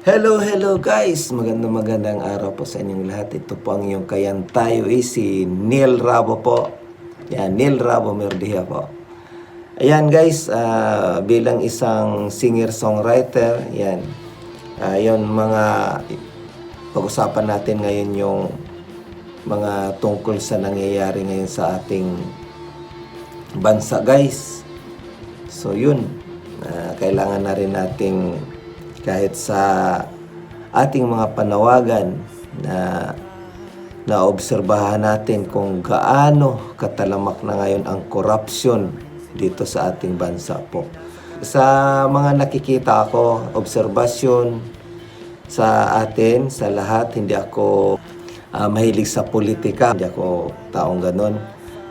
Hello guys! Magandang araw po sa inyong lahat. Ito po ang iyong kayan tayo si Neil Rabo po. Yan, Neil Rabo Merdia po. Ayan guys, bilang isang singer-songwriter, yan. Yon mga pag-usapan natin ngayon yung mga tungkol sa nangyayari ngayon sa ating bansa guys. So yun, kailangan na rin nating kahit sa ating mga panawagan na naobserbahan natin kung gaano katalamak na ngayon ang korupsyon dito sa ating bansa po. Sa mga nakikita ako, obserbasyon sa atin, sa lahat, hindi ako mahilig sa politika. Hindi ako taong ganon.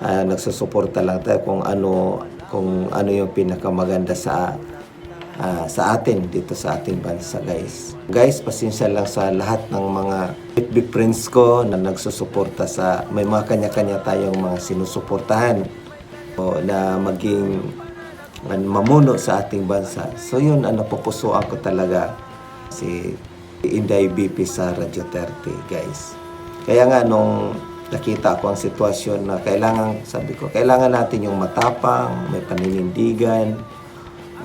Nagsusuporta lang tayo kung ano yung pinakamaganda sa atin dito sa ating bansa guys. Guys, pasensya lang sa lahat ng mga big friends ko na nagsusuporta sa may mga kanya-kanya tayong mga sinusuportahan o na maging mamuno sa ating bansa. So yun, pupusuan ko talaga si Inday BP Sara Duterte guys. Kaya nga nung nakita ko ang sitwasyon na kailangan natin yung matapang, may paninindigan.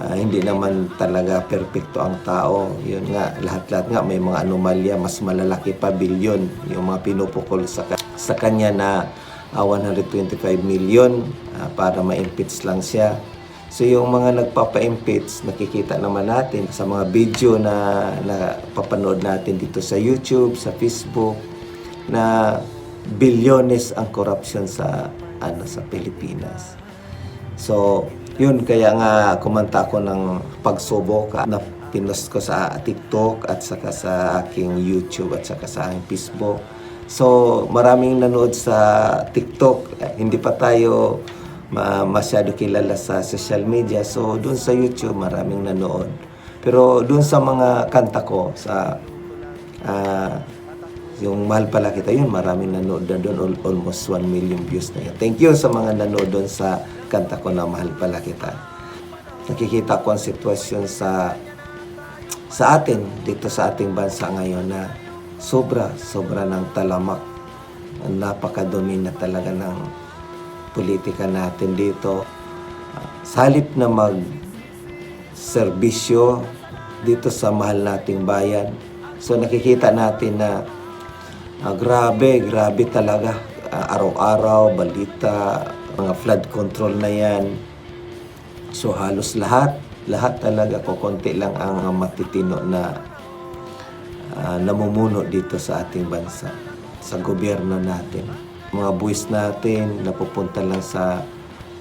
Hindi naman talaga perpekto ang tao. Yun nga, lahat-lahat nga may mga anomalya, mas malalaki pa bilyon yung mga pinupukol sa kanya na 125 million para ma-impeach lang siya. So yung mga nagpapa-impeach, nakikita naman natin sa mga video na papanood natin dito sa YouTube, sa Facebook, na bilyones ang corruption sa Pilipinas. So yun, kaya nga kumanta ko ng pagsubok na pinost ko sa TikTok at saka sa aking YouTube at saka sa aking Facebook. So maraming nanood sa TikTok, hindi pa tayo masyado kilala sa social media. So doon sa YouTube maraming nanood. Pero doon sa mga kanta ko sa yung Mahal Pala Kita, yun maraming nanood na doon, almost 1 million views na yun. Thank you sa mga nanood doon sa kanta ko na Mahal Pala Kita. Nakikita ko ang sitwasyon sa atin dito sa ating bansa ngayon na sobra ng talamak. Napakadumi na talaga ng politika natin dito. Sa halip na mag-serbisyo dito sa mahal nating bayan, so nakikita natin na grabe talaga. Araw-araw, balita, mga flood control na yan. So halos lahat talaga, kukunti lang ang matitino na namumuno dito sa ating bansa, sa gobyerno natin. Mga buwis natin napupunta lang sa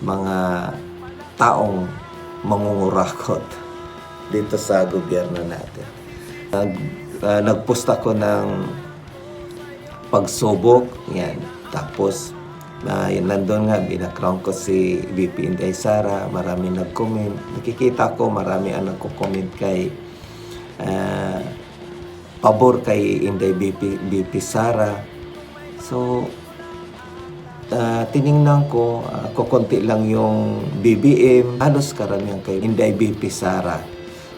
mga taong mangungurakot dito sa gobyerno natin. Nagpost ako ng pagsubok, yan. Tapos, nandun nga, binakround ko si VP Inday Sara, marami nag-comment. Nakikita ko, marami ang nagko-comment kay pabor kay Inday VP Sara. So, tiningnan ko, kukunti lang yung BBM, halos karamihan kay Inday VP Sara.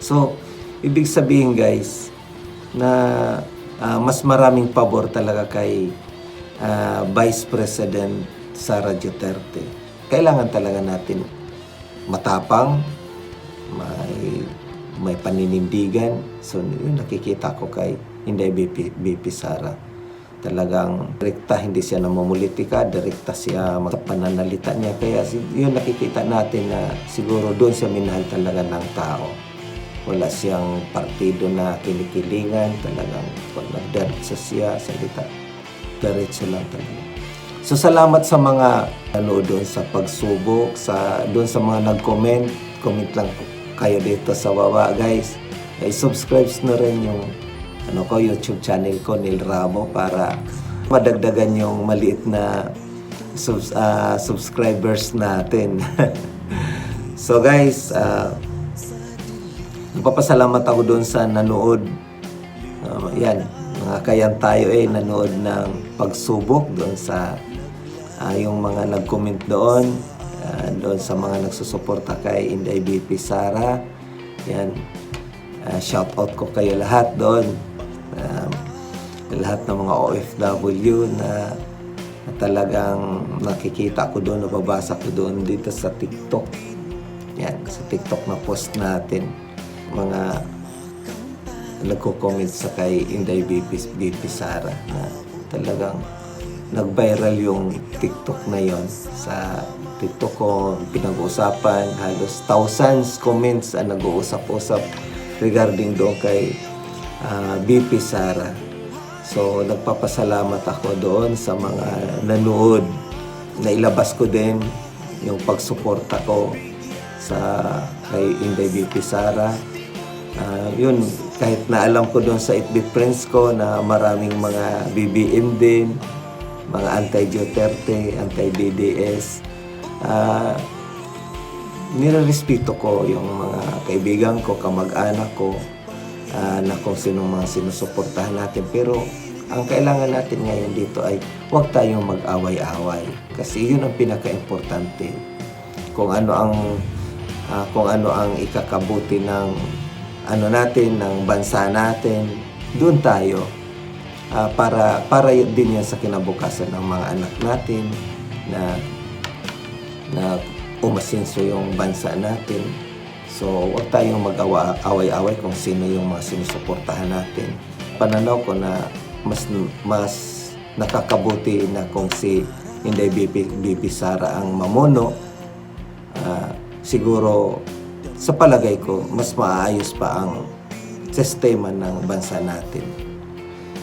So, ibig sabihin guys, na mas maraming pabor talaga kay Vice President Sara Duterte. Kailangan talaga natin matapang, may paninindigan. So yun, nakikita ko kay Inday BP Sara. Talagang direkta, hindi siya namumulitika, direkta siya sa pananalita niya. Kaya yun, nakikita natin na siguro doon siya minahal talaga ng tao. Wala siyang partido na kinikilingan, talagang pag nagdiretso siya, salita, diretso lang talaga. So salamat sa mga nanood doon sa pagsubok, doon sa mga nag-comment, comment lang kayo dito sa baba guys. I-subscribe na rin yung YouTube channel ko, Neil Rabo, para madagdagan yung maliit na subscribers natin. So guys, nagpapasalamat ako doon sa nanood. Yan, mga kayan tayo nanood ng pagsubok doon sa yung mga nag-comment doon sa mga nagsusuporta kay Inday BP Sara. Yan. Shout out ko kayo lahat doon. Lahat ng mga OFW na talagang nakikita ko doon, nababasa ko doon dito sa TikTok. Yan, sa TikTok na post natin. Mga nagko-comment sa kay Inday BP Sara na talagang nag-viral yung TikTok na yon. Sa TikTok ko pinag-uusapan, halos thousands comments ang nag-uusap-usap regarding doon kay BP Sara. So nagpapasalamat ako doon sa mga nanood na ilabas ko din yung pagsuporta ko sa kay Inday BP Sara. Yun, kahit na alam ko doon sa FB friends ko na maraming mga BBM din, mga anti-Duterte, anti-DDS, nirerespeto ko yung mga kaibigan ko, kamag-anak ko, na kung sinong mga sinusuportahan natin. Pero ang kailangan natin ngayon dito ay huwag tayong mag-away-away, kasi yun ang pinaka-importante. Kung ano ang ikakabuti ng natin, ng bansa natin, doon tayo. Para din yan sa kinabukasan ng mga anak natin na umasenso yung bansa natin. So, huwag tayong mag-away-away kung sino yung mga sinusuportahan natin. Pananaw ko na mas nakakabuti na kung si Inday BP Sara ang mamuno. Siguro, sa palagay ko, mas maayos pa ang sistema ng bansa natin.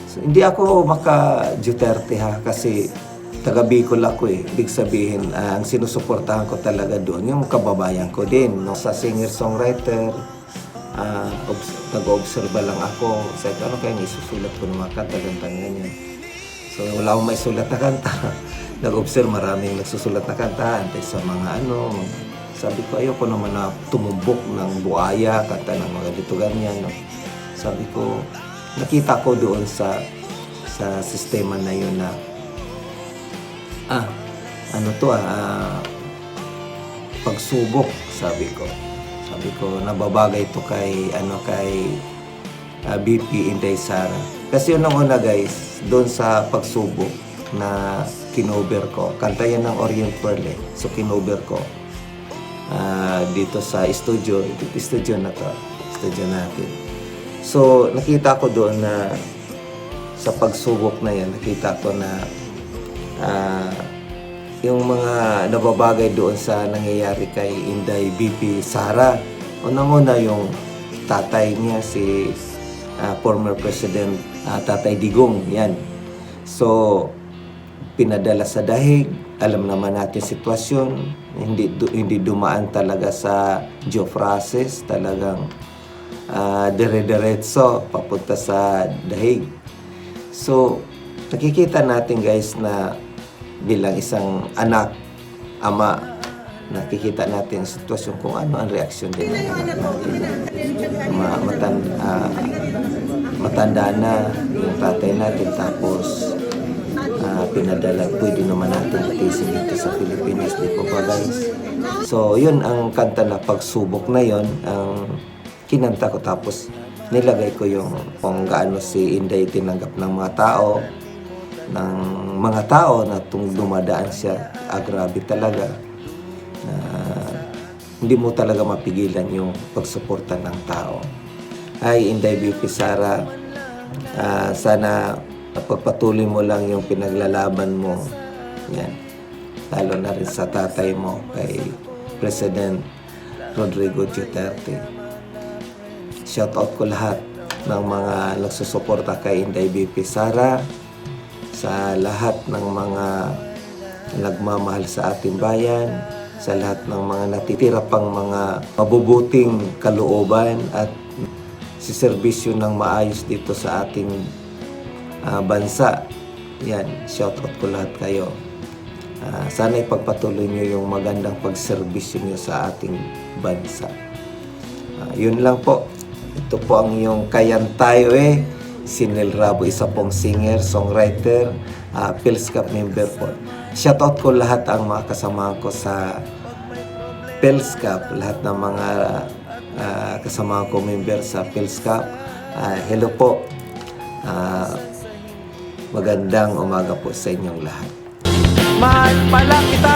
So, hindi ako maka-Duterte kasi taga Bicol ako eh. Ibig sabihin, ang sinusuportahan ko talaga doon, yung kababayan ko din. No? Sa singer-songwriter, nag-obserba lang ako. Sabi ko, ano kaya isusulat ko ng mga kanta, ganyan. So, wala akong may sulat na kanta. Nag-observe, maraming nagsusulat na kanta. Antay sa mga sabi ko, ayoko naman na tumumbok ng buhaya, kanta ng mga dito ganyan. No? Sabi ko, nakita ko doon sa sistema na yun na pagsubok, sabi ko. Nababagay ito kay BP Inday Sara. Kasi yun ang una guys, doon sa pagsubok na kinover ko. Kanta yan ng Orient Pearl eh. So kinover ko. Dito sa studio natin. So nakita ko doon na sa pagsubok na yan, nakita ko na yung mga nababagay doon sa nangyayari kay Inday BP Sara. Unang-una yung tatay niya, si former President Tatay Digong, yan. So, pinadala sa dahig. Alam naman natin sitwasyon. Hindi dumaan talaga sa due process. Talagang dire-diretso papunta sa dahig. So, nakikita natin guys na bilang isang anak, ama, nakikita natin ang sitwasyon kung ano ang reaksyon din ng anak natin. Matanda na yung tatay natin, tapos pinadala, pwede naman natin itisin dito sa Pilipinas, di po ba guys? So yun ang kanta na Pagsubok na yun ang kinanta ko, tapos nilagay ko yung kung gaano si Inday tinanggap ng mga tao na dumadaan siya. Grabe talaga. Hindi mo talaga mapigilan yung pagsuporta ng tao. Ay, Inday BP Sara, sana pagpatuloy mo lang yung pinaglalaban mo. Yan. Lalo na rin sa tatay mo, kay President Rodrigo Duterte. Shout out ko lahat ng mga nagsusuporta kay Inday BP Sara, sa lahat ng mga nagmamahal sa ating bayan, sa lahat ng mga natitira pang mga mabubuting kalooban at siserbisyo ng maayos dito sa ating bansa. Yan, shout out ko lahat kayo. Sana ipagpatuloy nyo yung magandang pagserbisyo nyo sa ating bansa. Yun lang po. Ito po ang iyong Kayan Tayo si Nel Rabo, isa pong singer, songwriter, Phils Cup member po. Shoutout ko lahat ang mga kasama ko sa Phils Cup, lahat ng mga kasama ko member sa Phils Cup. Hello po. Magandang umaga po sa inyong lahat. Mahal pala kita.